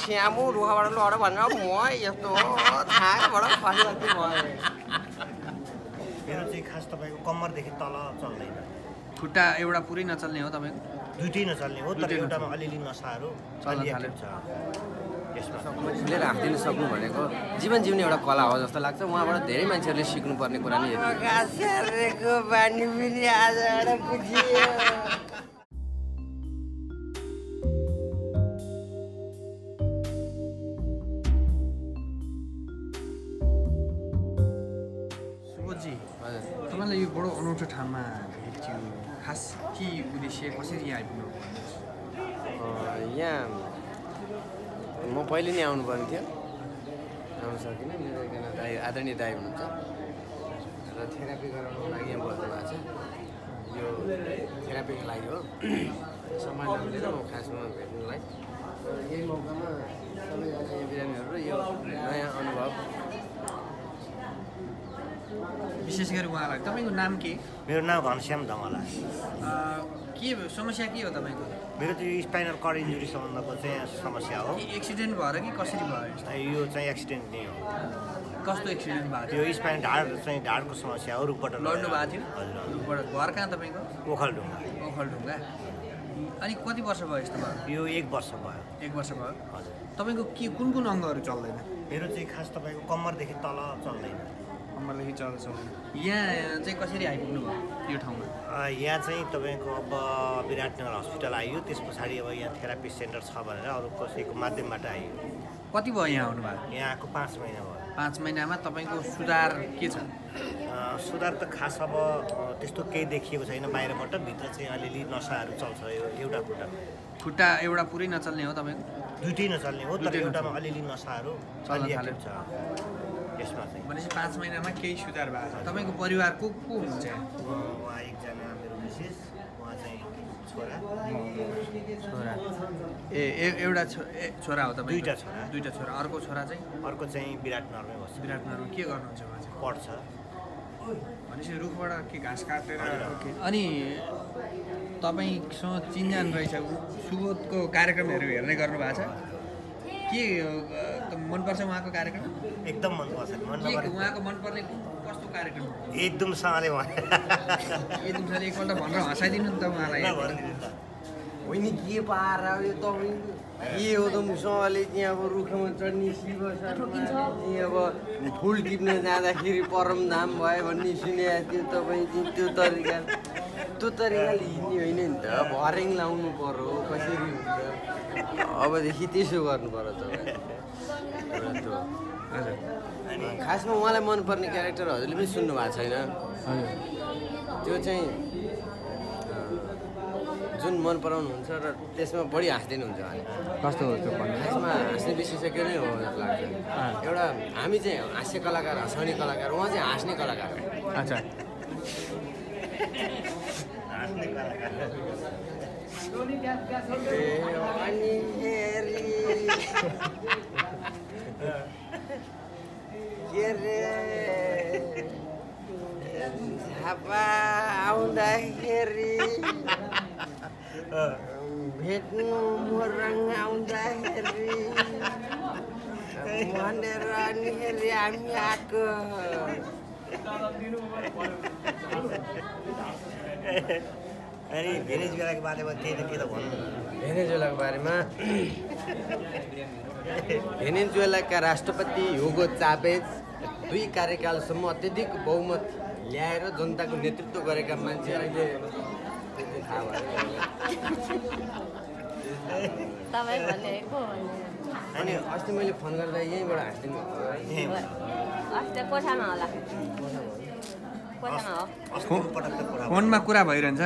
स्यामु रुखबाट लड भनेर म यस्तो थाकबाट फसिरहेको थिएँ मेरो चाहिँ खास तपाईँको कम्मरदेखि तल चल्दैन खुट्टा एउटा पुरै नचल्ने हो तपाईँको दुईटै नचल्ने हो तर एउटामा अलिअलि नसाहरू चलिएको छ यसमा फुलेर हाँस्दिनु सक्नु भनेको जीवन जिउने एउटा कला हो जस्तो लाग्छ उहाँबाट धेरै मान्छेहरूले सिक्नुपर्ने कुरा नि यति बानी पनि आजबाट बुझियो तपाईँलाई यो बडो अनौठो ठाउँमा भेट्यो खास के उद्देश्य कसरी यहाँ आइपुग्नु यहाँ म पहिले नै आउनुपर्ने थियो आउनु सकिनँ मेरो एकजना दाइ आदरणीय दाइ हुनुहुन्छ र थेरापी गराउनुको लागि यहाँ बस्नु भएको छ यो थेरापीको लागि हो सामान लिएर म खासमा भेट्नुलाई यही मौकामा सबैजना बिरामीहरू र यो नयाँ अनुभव विशेष गरी उहाँलाई तपाईँको नाम के मेरो नाम घनश्याम धमला के समस्या के हो तपाईँको मेरो चाहिँ स्पाइनल कर्ड इन्जुरी सम्बन्धको चाहिँ समस्या हो एक्सिडेन्ट भएर कि कसरी भयो यो चाहिँ एक्सिडेन्ट नै हो कस्तो एक्सिडेन्ट भएको त्यो स्पाइन ढाडको समस्या हो रुखबाट लड्नु भएको थियो हजुर घर कहाँ तपाईँको ओखलढुङ्गा ओखलढुङ्गा अनि कति वर्ष भयो यस्तो भयो यो 1 वर्ष भयो 1 वर्ष भयो हजुर तपाईँको के कुन कुन अङ्गहरू चल्दैन मेरो चाहिँ खास तपाईँको कम्मरदेखि तल चल्दैन कम्मरदेखि चल्छ यहाँ चाहिँ कसरी आइपुग्नु भयो यो ठाउँमा यहाँ चाहिँ तपाईँको अब विराटनगर हस्पिटल आइयो त्यस पछाडि अब यहाँ थेरापी सेन्टर छ भनेर अरू कसैको माध्यमबाट आइयो कति भयो यहाँ आउनुभयो यहाँ आएको 5 महिना भयो 5 महिनामा तपाईँको सुधार के छ सुधार त खास अब त्यस्तो केही देखिएको छैन बाहिरबाट भित्र चाहिँ अलिअलि नसाहरू चल्छ यो एउटा खुट्टा एउटा पुरै नचल्ने हो तपाईँको दुईटै नचल्ने हो तर एउटामा अलिअलि नसाहरू चलिएको छ यसमा चाहिँ भनेपछि 5 महिनामा केही सुधार भएको छ तपाईँको परिवार को हुनुहुन्छ उहाँ एकजना मेरो मिसेस उहाँ चाहिँ छोरा एउटा छोरा हो तपाईँ दुईटा छोरा अर्को छोरा चाहिँ अर्को चाहिँ विराटनगरमै बस्छ विराटनगरमा के गर्नुहुन्छ उहाँ चाहिँ पढ्छ भनेपछि रुखबाट के घाँस काटेर अनि तपाईँसँग चिन्जान रहेछ सुबोधको कार्यक्रमहरू हेर्ने गर्नु भएको छ के मनपर्छ उहाँको कार्यक्रम एकदम मनपर्छ उहाँको मनपर्ने कस्तो कार्यक्रम एकदमसँगले एकदमसँगले एकपल्ट भनेर हँसाइदिनु नि त उहाँलाई होइन के पाएर यो तपाईँ के हो त मुसँगले त्यहाँ अब रुखमा चढ्ने शिव अब फुल टिप्न जाँदाखेरि परमधाम भयो भन्ने सुनेको थियो तपाईँ त्यो तरिकाले हिँड्ने होइन नि त भर्याङ लाउनु पर्यो कसरी हुन्छ अबदेखि त्यसो गर्नु पर्यो तपाईँ खासमा उहाँलाई मनपर्ने क्यारेक्टर हजुरले पनि सुन्नु भएको छैन त्यो चाहिँ जुन मन पराउनुहुन्छ र त्यसमा बढी हाँस्दिनुहुन्छ उहाँले कस्तो हो त्यो खासमा हाँस्ने विशेषज्ञ नै हो जस्तो लाग्छ एउटा हामी चाहिँ हाँस्य कलाकार हँसाउने कलाकार उहाँ चाहिँ हाँस्ने कलाकार हो अच्छा के रे झापा आउँदाखेरि भेट्नु मोरङ आउँदाखेरि भनेर अनि हामी आएको अनि भेनेजुएलाको बारेमा त्यही त के त भन्नु भेनेजुएलाको बारेमा भेनेजुएलाका राष्ट्रपति ह्युगो चाभेज 2 कार्यकालसम्म अत्यधिक बहुमत ल्याएर जनताको नेतृत्व गरेका मान्छे अहिले थाहा भयो अनि अस्ति मैले फोन गर्दा यहीँबाट हाँस्दिनु फोनमा कुरा भइरहन्छ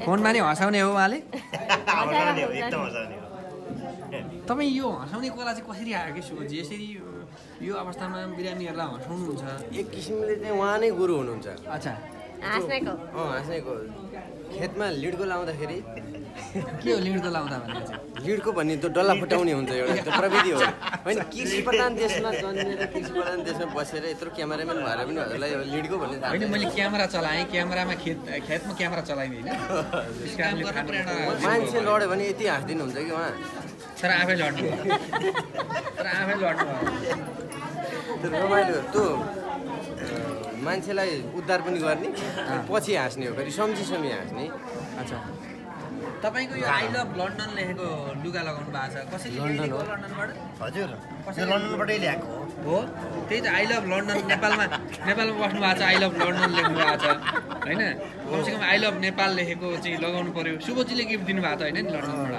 फोनमा नि हँसाउने हो उहाँले तपाईँ यो हँसाउने कला चाहिँ कसरी आयो कि सुजी यसरी यो अवस्थामा बिरामीहरूलाई हँसाउनुहुन्छ एक किसिमले चाहिँ उहाँ नै गुरु हुनुहुन्छ अच्छा हाँस्नेको खेतमा लिडको लाउँदाखेरि के हो लिडको लाउँदा भने चाहिँ लिडको भन्ने त्यो डल्ला फुटाउने हुन्छ एउटा त्यो प्रविधि हो होइन कृषि प्रधान देशमा जन्मेर कृषि प्रधान देशमा बसेर यत्रो क्यामेराम्यान भएर पनि हजुरलाई लिडको भन्ने थाहा होइन मैले क्यामेरा चलाएँ क्यामेरामा खेतमा क्यामेरा चलाइदिएँ होइन मान्छे लड्यो भने यति हाँस्दिनुहुन्छ कि उहाँ तर आफै लड्नु भयो त्यो रमाइलो त्यो मान्छेलाई उद्धार पनि गर्ने पछि हाँस्ने हो फेरि सम्झी हाँस्ने। अच्छा तपाईँको यो आई लभ लन्डन लेखेको लुगा लगाउनु भएको छ कसरी लन्डन हो हजुर लन्डनबाटै ल्याएको हो त्यही त आई लभ लन्डन नेपालमा बस्नु भएको छ आई लभ लन्डन लेख्नु भएको छ होइन कमसेकम आई लभ नेपाल लेखेको चाहिँ लगाउनु पर्यो शुभजीले गिफ्ट दिनुभएको त होइन नि लन्डनबाट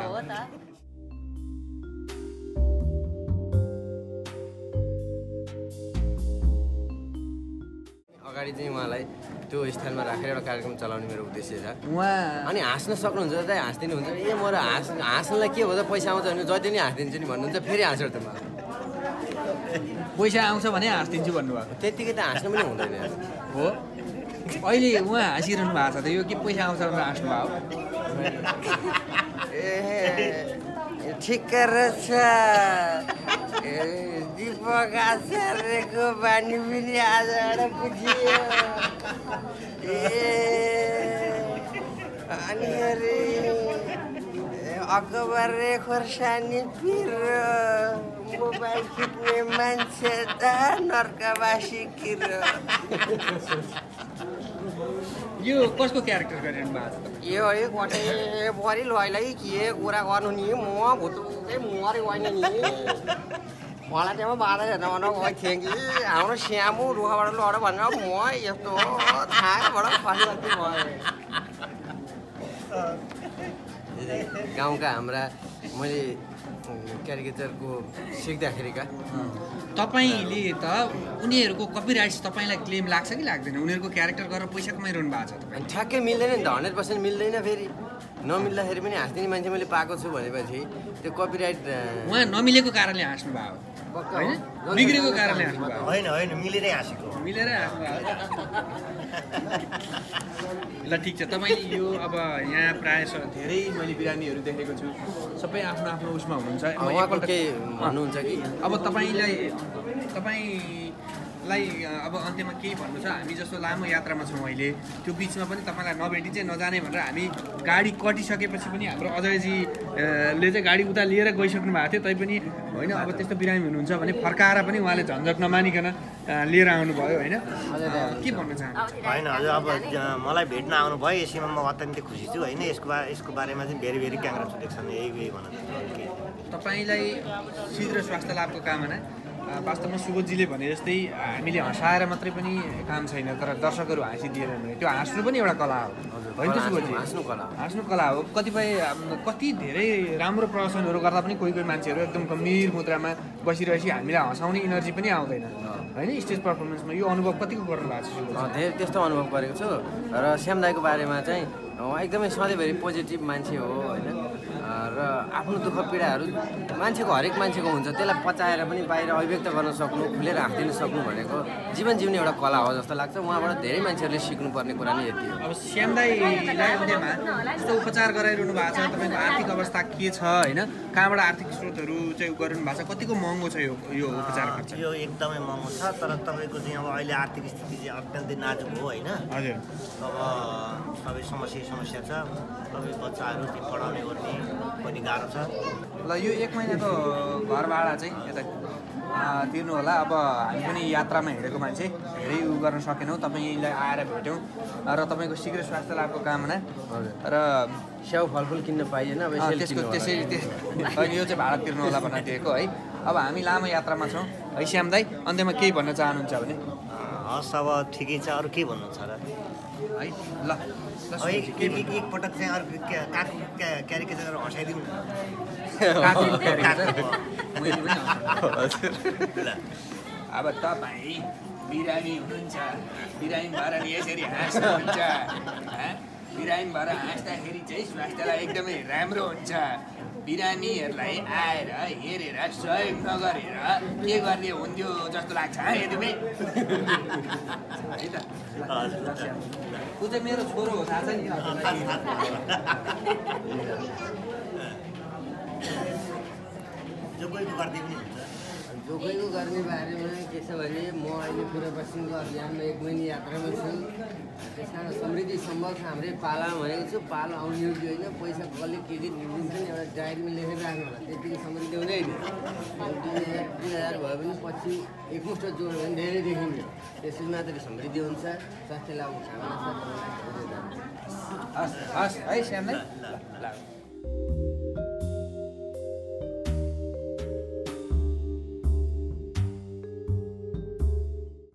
अगाडि चाहिँ उहाँलाई त्यो स्थानमा राखेर एउटा कार्यक्रम चलाउने मेरो उद्देश्य छ उहाँ अनि हाँस्न सक्नुहुन्छ त हाँस्दिनु हुन्छ ए म हाँस्नलाई के हो त पैसा आउँछ भने जति नै हाँस्दिन्छु नि भन्नुहुन्छ फेरि हाँस्छ त मलाई पैसा आउँछ भने हाँस्दिन्छु भन्नुभएको त्यत्तिकै त हाँस्नु पनि हुँदैन हो अहिले उहाँ हाँसिरहनु भएको छ त यो के पैसा आउँछ भनेर हाँस्नु भएको ए ठिक रहेछ दीपक आचार्यको बानी पनि आजबाट बुझियो अनि अरे अकबर रे खोर्सानी पिर मोबाइल खिच्ने मान्छे त नर्कवासी किर यो कसको क्यारेक्टर गरिरहनु भएको छ यो कतै बरी लैलाई के कुरा गर्नु नि म भुतुकै मरि गएन नि मलाई त्यहाँ बाधा हेर्न भन गएको थिएँ कि हाम्रो स्यामु रुखबाट लड भनेर म यस्तो थाहाबाट फसिरहेको थिएँ गाउँका हाम्रा मैले क्यारिकेचरको सिक्दाखेरिका तपाईँले त उनीहरूको कपिराइट्स तपाईँलाई क्लेम लाग्छ कि लाग्दैन उनीहरूको क्यारेक्टर गरेर पैसा कमाइरहनु भएको छ तपाईँ ठ्याक्कै मिल्दैन नि त 100% मिल्दैन फेरि नमिल्दाखेरि पनि हाँस्दिने मान्छे मैले पाएको छु भनेपछि त्यो कपिराइट उहाँ नमिलेको कारणले हाँस्नु भयो होइन बिग्रेको कारणले हाँस्नु भयो होइन मिलेरै हाँसेको मिलेरै हाँस्नु भयो ल ठिक छ तपाईँले यो अब यहाँ प्रायः धेरै मैले बिरामीहरू देखेको छु सबै आफ्नो आफ्नो उसमा हुनुहुन्छ उहाँको केही भन्नुहुन्छ कि अब तपाईँलाई अब अन्त्यमा केही भन्नु छ हामी जस्तो लामो यात्रामा छौँ अहिले त्यो बिचमा पनि तपाईँलाई नभेटी चाहिँ नजाने भनेर हामी गाडी कटिसकेपछि पनि हाम्रो अजयजीले चाहिँ गाडी उता लिएर गइसक्नु भएको थियो तैपनि होइन अब त्यस्तो बिरामी हुनुहुन्छ भने फर्काएर पनि उहाँले झन्झट नमानिकन लिएर आउनुभयो होइन के भन्न चाहनुहुन्छ होइन हजुर अब मलाई भेट्न आउनुभयो यसैमा म अत्यन्तै खुसी छु होइन यसको बारेमा चाहिँ भेरी भेरी कङ्ग्रेचुलेसन यही भन्न तपाईँलाई शीघ्र स्वास्थ्य लाभको कामना वास्तवमा सुबोधजीले भने जस्तै हामीले हँसाएर मात्रै पनि काम छैन तर दर्शकहरू हाँसिदिएर भने त्यो हाँस्नु पनि एउटा कला हो होइन त सुबोधजी हाँस्नु कला हो कति धेरै राम्रो प्रदर्शनहरू गर्दा पनि कोही मान्छेहरू एकदम गम्भीर मुद्रामा बसिरहेपछि हामीलाई हँसाउने इनर्जी पनि आउँदैन होइन स्टेज पर्फर्मेन्समा यो अनुभव कतिको गर्नु भएको छ धेरै त्यस्तो अनुभव गरेको छु र श्याम दाईको बारेमा चाहिँ एकदमै सधैँभरि पोजिटिभ मान्छे हो होइन र आफ्नो दुःख पीडाहरू मान्छेको हरेक मान्छेको हुन्छ त्यसलाई पचाएर पनि बाहिर अभिव्यक्त गर्न सक्नु खुलेर हाँस्दिन सक्नु भनेको जीवन जिउने एउटा कला हो जस्तो लाग्छ उहाँबाट धेरै मान्छेहरूले सिक्नुपर्ने कुरा नै यति हो अब श्याम दाईलाई अन्त्यमा यस्तो उपचार गराइरहनु भएको छ तपाईँको आर्थिक अवस्था के छ होइन कहाँबाट आर्थिक स्रोतहरू चाहिँ गरिरहनु भएको छ कतिको महँगो छ यो उपचार खर्च यो एकदमै महँगो छ तर तपाईँको चाहिँ अब अहिले आर्थिक स्थिति चाहिँ अत्यन्तै नाजुक हो होइन हजुर अब सबै समस्या छ सबै बच्चाहरू चाहिँ पढाउने गर्ने पनि गाह्रो छ ल यो 1 महिनाको घर भाडा चाहिँ यता तिर्नु होला अब हामी पनि यात्रामा हिँडेको मान्छे धेरै उ गर्न सकेनौँ तपाईँलाई आएर भेट्यौँ र तपाईँको शीघ्र स्वास्थ्य लाभको कामना र स्याउ फलफुल किन्न पाइएन अब अहिले यो चाहिँ भाडा तिर्नु होला भनेर दिएको है अब हामी लामो यात्रामा छौँ है श्याम दाई अन्त्यमा केही भन्न चाहनुहुन्छ भने हस् अब ठिकै छ अरू के भन्नु छ र है ल एकपटक चाहिँ अर्को काकु क्यारिकेचर गरेर हँसाइदिउँ अब तपाईँ बिरामी हुनुहुन्छ बिरामी भएर नि यसरी हाँस्नुहुन्छ बिरामी भएर हाँस्दाखेरि चाहिँ स्वास्थ्यलाई एकदमै राम्रो हुन्छ बिरामीहरूलाई आएर हेरेर सहयोग नगरेर के गर्ने हुन्थ्यो जस्तो लाग्छ यदि है त ऊ चाहिँ मेरो छोरो हो थाहा छ नि जो कोही गरिदिए पनि हुन्छ जोखैको गर्ने बारेमा के छ भने म अहिले पुरा पश्चिमको अभियानमा 1 महिना यात्रामा छु। त्यस कारण समृद्धि सम्भव छ हाम्रै पालामा भनेको छु। पालो आउने योग्य होइन, पैसा कसले के के दिन्छ नि एउटा डायरीमा लेखेर राख्नु होला, त्यतिकै समृद्धि हुँदैन। 2000 भयो भने पछि एकमुष्ट जोड्यो भने धेरै देखिन्छ। त्यसरी मात्रै समृद्धि हुन्छ। स्वास्थ्य लाभ हुन्छ। हस् है श्यामलाई।